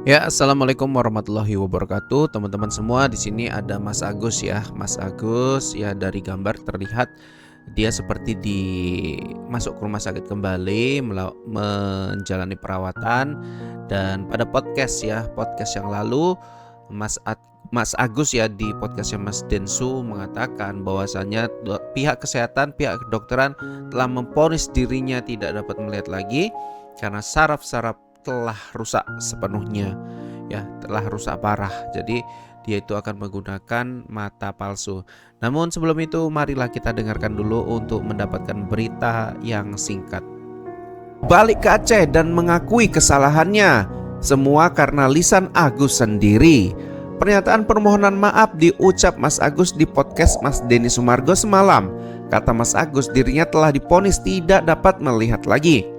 Ya, assalamualaikum warahmatullahi wabarakatuh, teman-teman semua. Di sini ada Mas Agus ya, Mas Agus ya dari gambar terlihat dia seperti masuk ke rumah sakit kembali, menjalani perawatan. Dan pada podcast yang lalu Mas Agus ya di podcastnya Mas Densu mengatakan bahwasannya pihak kesehatan, pihak kedokteran telah memvonis dirinya tidak dapat melihat lagi karena saraf-saraf telah rusak sepenuhnya, ya telah rusak parah. Jadi dia itu akan menggunakan mata palsu. Namun sebelum itu marilah kita dengarkan dulu untuk mendapatkan berita yang singkat. Balik ke Aceh dan mengakui kesalahannya, semua karena lisan Agus sendiri. Pernyataan permohonan maaf diucap Mas Agus di podcast Mas Denny Sumargo semalam. Kata Mas Agus, dirinya telah divonis tidak dapat melihat lagi.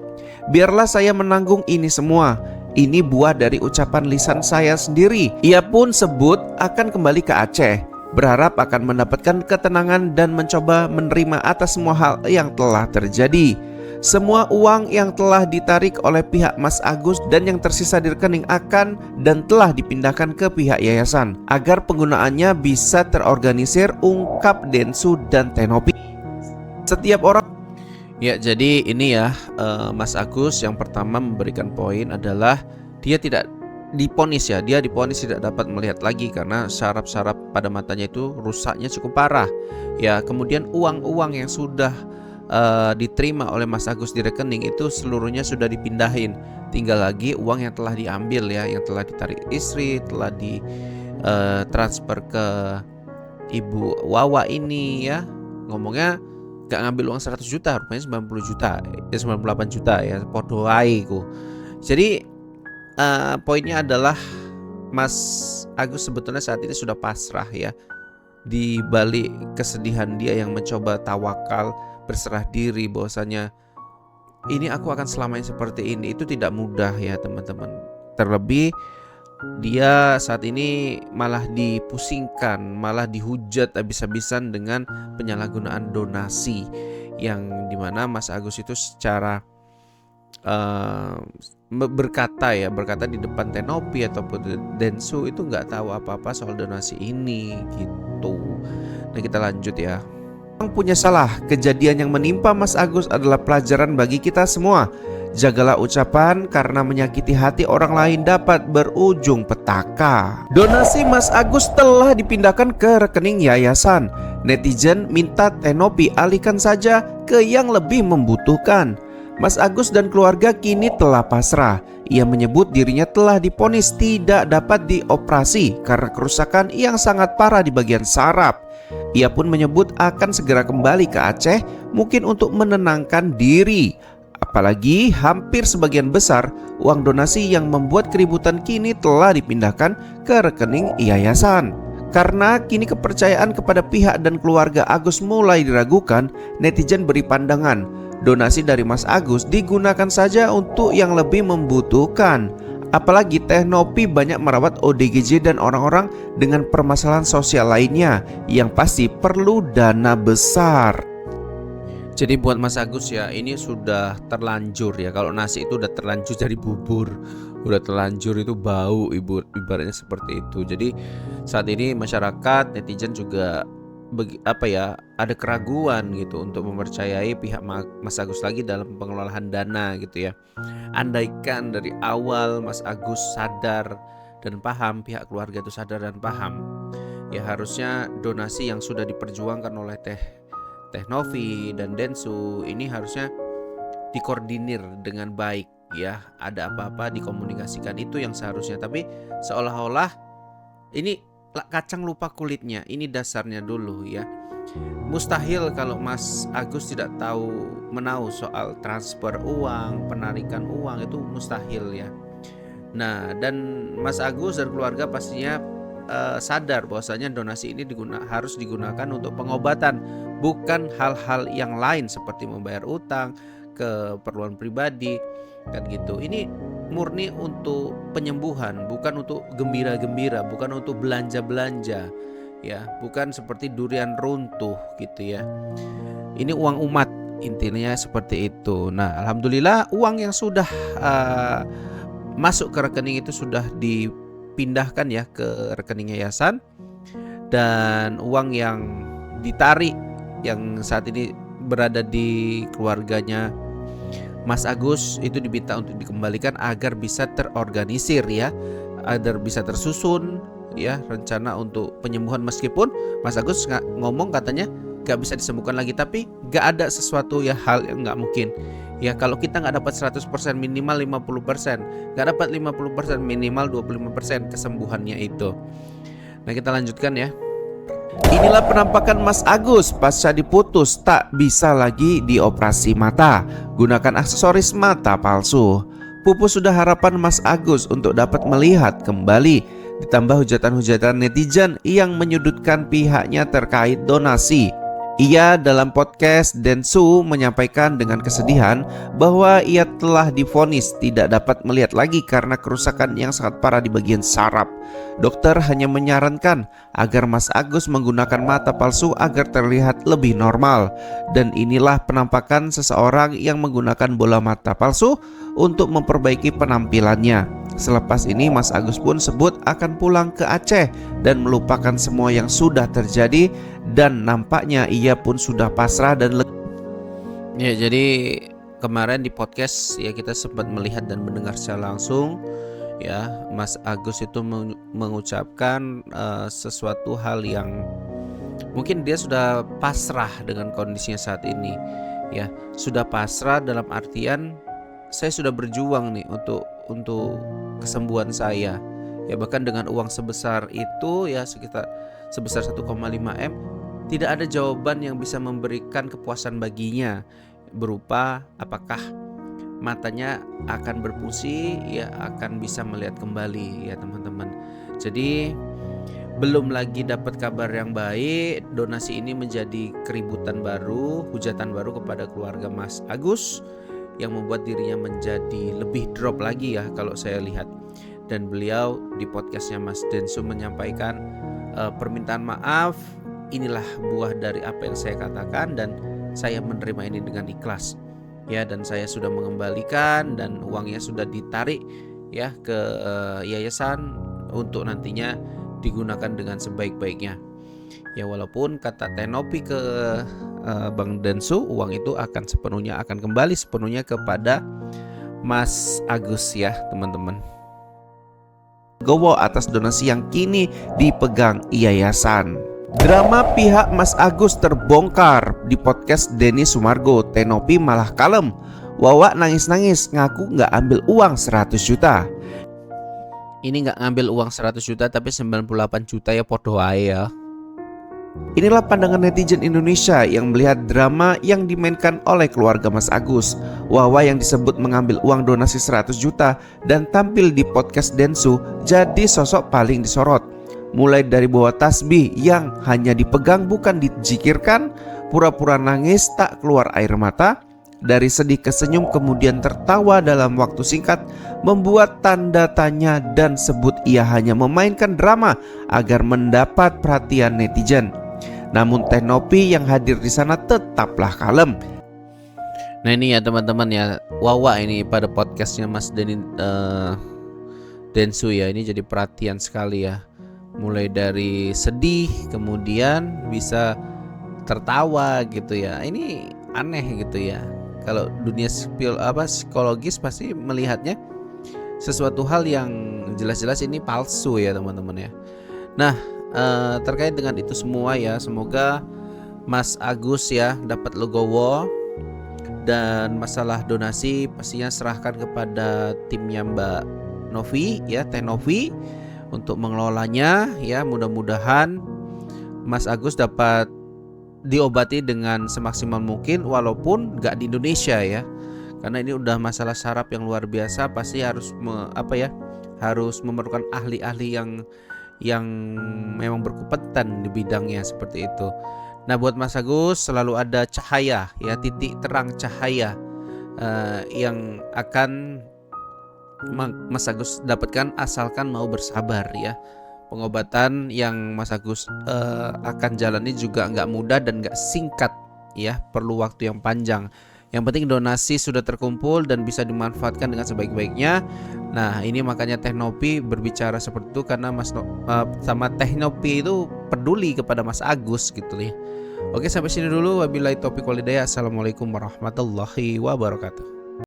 Biarlah saya menanggung ini semua. Ini buah dari ucapan lisan saya sendiri. Ia pun sebut akan kembali ke Aceh, berharap akan mendapatkan ketenangan dan mencoba menerima atas semua hal yang telah terjadi. Semua uang yang telah ditarik oleh pihak Mas Agus dan yang tersisa di rekening akan dan telah dipindahkan ke pihak yayasan agar penggunaannya bisa terorganisir, ungkap Densu dan Tenopi. Setiap orang. Ya, jadi ini ya Mas Agus yang pertama memberikan poin adalah dia tidak diponis ya, dia diponis tidak dapat melihat lagi karena saraf-saraf pada matanya itu rusaknya cukup parah. Ya, kemudian uang-uang yang sudah diterima oleh Mas Agus di rekening itu seluruhnya sudah dipindahin. Tinggal lagi uang yang telah diambil ya, yang telah ditarik istri, telah di transfer ke Ibu Wawa ini ya. Ngomongnya gak ngambil uang 100 juta, rupanya 90 juta, ya 98 juta ya, podo ae ku. Jadi poinnya adalah Mas Agus sebetulnya saat ini sudah pasrah ya. Di balik kesedihan dia yang mencoba tawakal, berserah diri bahwasanya ini aku akan selamanya seperti ini, itu tidak mudah ya teman-teman. Terlebih dia saat ini malah dipusingkan, malah dihujat habis-habisan dengan penyalahgunaan donasi, yang dimana Mas Agus itu secara berkata di depan Tenopi ataupun Densu itu nggak tahu apa-apa soal donasi ini gitu. Nah, kita lanjut ya. Yang punya salah, kejadian yang menimpa Mas Agus adalah pelajaran bagi kita semua. Jagalah ucapan karena menyakiti hati orang lain dapat berujung petaka. Donasi Mas Agus telah dipindahkan ke rekening yayasan. Netizen minta Tenopi alihkan saja ke yang lebih membutuhkan. Mas Agus dan keluarga kini telah pasrah. Ia menyebut dirinya telah divonis tidak dapat dioperasi karena kerusakan yang sangat parah di bagian saraf. Ia pun menyebut akan segera kembali ke Aceh, mungkin untuk menenangkan diri. Apalagi hampir sebagian besar uang donasi yang membuat keributan kini telah dipindahkan ke rekening yayasan. Karena kini kepercayaan kepada pihak dan keluarga Agus mulai diragukan, netizen beri pandangan donasi dari Mas Agus digunakan saja untuk yang lebih membutuhkan. Apalagi Tenopi banyak merawat ODGJ dan orang-orang dengan permasalahan sosial lainnya yang pasti perlu dana besar. Jadi buat Mas Agus ya, ini sudah terlanjur ya. Kalau nasi itu udah terlanjur jadi bubur, udah terlanjur itu bau, ibaratnya seperti itu. Jadi saat ini masyarakat, netizen juga ada keraguan gitu untuk mempercayai pihak Mas Agus lagi dalam pengelolaan dana gitu ya. Andaikan dari awal Mas Agus sadar dan paham, pihak keluarga itu sadar dan paham, ya harusnya donasi yang sudah diperjuangkan oleh Teh Novi dan Densu ini harusnya dikoordinir dengan baik ya. Ada apa-apa dikomunikasikan, itu yang seharusnya. Tapi seolah-olah ini kacang lupa kulitnya. Ini dasarnya dulu ya. Mustahil kalau Mas Agus tidak menahu soal transfer uang, penarikan uang, itu mustahil ya. Nah, dan Mas Agus dan keluarga pastinya sadar bahwasanya donasi ini harus digunakan untuk pengobatan, bukan hal-hal yang lain seperti membayar utang, keperluan pribadi kan gitu. Ini murni untuk penyembuhan, bukan untuk gembira-gembira, bukan untuk belanja-belanja ya, bukan seperti durian runtuh gitu ya. Ini uang umat, intinya seperti itu. Nah, alhamdulillah uang yang sudah masuk ke rekening itu sudah dipindahkan ya ke rekening yayasan, dan uang yang ditarik yang saat ini berada di keluarganya Mas Agus itu diminta untuk dikembalikan agar bisa terorganisir ya, agar bisa tersusun ya rencana untuk penyembuhan. Meskipun Mas Agus ngomong katanya gak bisa disembuhkan lagi, tapi gak ada sesuatu ya hal yang gak mungkin. Ya kalau kita gak dapat 100% minimal 50%, gak dapat 50% minimal 25% kesembuhannya itu. Nah kita lanjutkan ya. Inilah penampakan Mas Agus pasca diputus tak bisa lagi dioperasi mata. Gunakan aksesoris mata palsu. Pupus sudah harapan Mas Agus untuk dapat melihat kembali. Ditambah hujatan-hujatan netizen yang menyudutkan pihaknya terkait donasi. Ia dalam podcast Densu menyampaikan dengan kesedihan bahwa ia telah divonis tidak dapat melihat lagi karena kerusakan yang sangat parah di bagian saraf. Dokter hanya menyarankan agar Mas Agus menggunakan mata palsu agar terlihat lebih normal. Dan inilah penampakan seseorang yang menggunakan bola mata palsu untuk memperbaiki penampilannya. Selepas ini Mas Agus pun sebut akan pulang ke Aceh dan melupakan semua yang sudah terjadi, dan nampaknya ia pun sudah pasrah dan ya. Jadi kemarin di podcast ya kita sempat melihat dan mendengar secara langsung ya, Mas Agus itu mengucapkan sesuatu hal yang mungkin dia sudah pasrah dengan kondisinya saat ini ya. Sudah pasrah dalam artian saya sudah berjuang nih untuk kesembuhan saya ya, bahkan dengan uang sebesar itu ya, sekitar sebesar 1,5 M, tidak ada jawaban yang bisa memberikan kepuasan baginya berupa apakah matanya akan berfungsi ya, akan bisa melihat kembali ya teman-teman. Jadi belum lagi dapat kabar yang baik, donasi ini menjadi keributan baru, hujatan baru kepada keluarga Mas Agus yang membuat dirinya menjadi lebih drop lagi ya kalau saya lihat. Dan beliau di podcastnya Mas Densu menyampaikan permintaan maaf, inilah buah dari apa yang saya katakan dan saya menerima ini dengan ikhlas ya, dan saya sudah mengembalikan dan uangnya sudah ditarik ya ke yayasan untuk nantinya digunakan dengan sebaik-baiknya ya. Walaupun kata Tenopi ke Bang Densu, uang itu akan kembali sepenuhnya kepada Mas Agus ya teman-teman. Gowo atas donasi yang kini dipegang yayasan. Drama pihak Mas Agus terbongkar di podcast Denny Sumargo. Tenopi malah kalem. Wawa nangis-nangis ngaku gak ambil uang 100 juta. Ini gak ngambil uang 100 juta tapi 98 juta ya, podo ae ya. Inilah pandangan netizen Indonesia yang melihat drama yang dimainkan oleh keluarga Mas Agus. Wawa yang disebut mengambil uang donasi 100 juta dan tampil di podcast Densu jadi sosok paling disorot. Mulai dari bawa tasbih yang hanya dipegang bukan dijikirkan, pura-pura nangis tak keluar air mata, dari sedih ke senyum kemudian tertawa dalam waktu singkat, membuat tanda tanya dan sebut ia hanya memainkan drama agar mendapat perhatian netizen. Namun Tenopi yang hadir di sana tetaplah kalem. Nah ini ya teman-teman ya, Wawa ini pada podcastnya Mas Densu ya, ini jadi perhatian sekali ya. Mulai dari sedih kemudian bisa tertawa gitu ya. Ini aneh gitu ya. Kalau dunia psikologis pasti melihatnya sesuatu hal yang jelas-jelas ini palsu ya teman-teman ya. Nah terkait dengan itu semua ya, semoga Mas Agus ya dapat legowo, dan masalah donasi pastinya serahkan kepada timnya Mbak Novi ya, Teh Novi untuk mengelolanya ya. Mudah-mudahan Mas Agus dapat diobati dengan semaksimal mungkin walaupun gak di Indonesia ya, karena ini udah masalah saraf yang luar biasa, pasti harus harus memerlukan ahli-ahli yang memang berkompeten di bidangnya seperti itu. Nah buat Mas Agus selalu ada cahaya ya, titik terang cahaya yang akan Mas Agus dapatkan asalkan mau bersabar ya. Pengobatan yang Mas Agus akan jalani juga nggak mudah dan nggak singkat ya, perlu waktu yang panjang. Yang penting donasi sudah terkumpul dan bisa dimanfaatkan dengan sebaik-baiknya. Nah, ini makanya Teh Nopi berbicara seperti itu karena sama Teh Nopi itu peduli kepada Mas Agus gitu ya. Oke, sampai sini dulu. Wabillahi taufiq walhidayah. Assalamualaikum warahmatullahi wabarakatuh.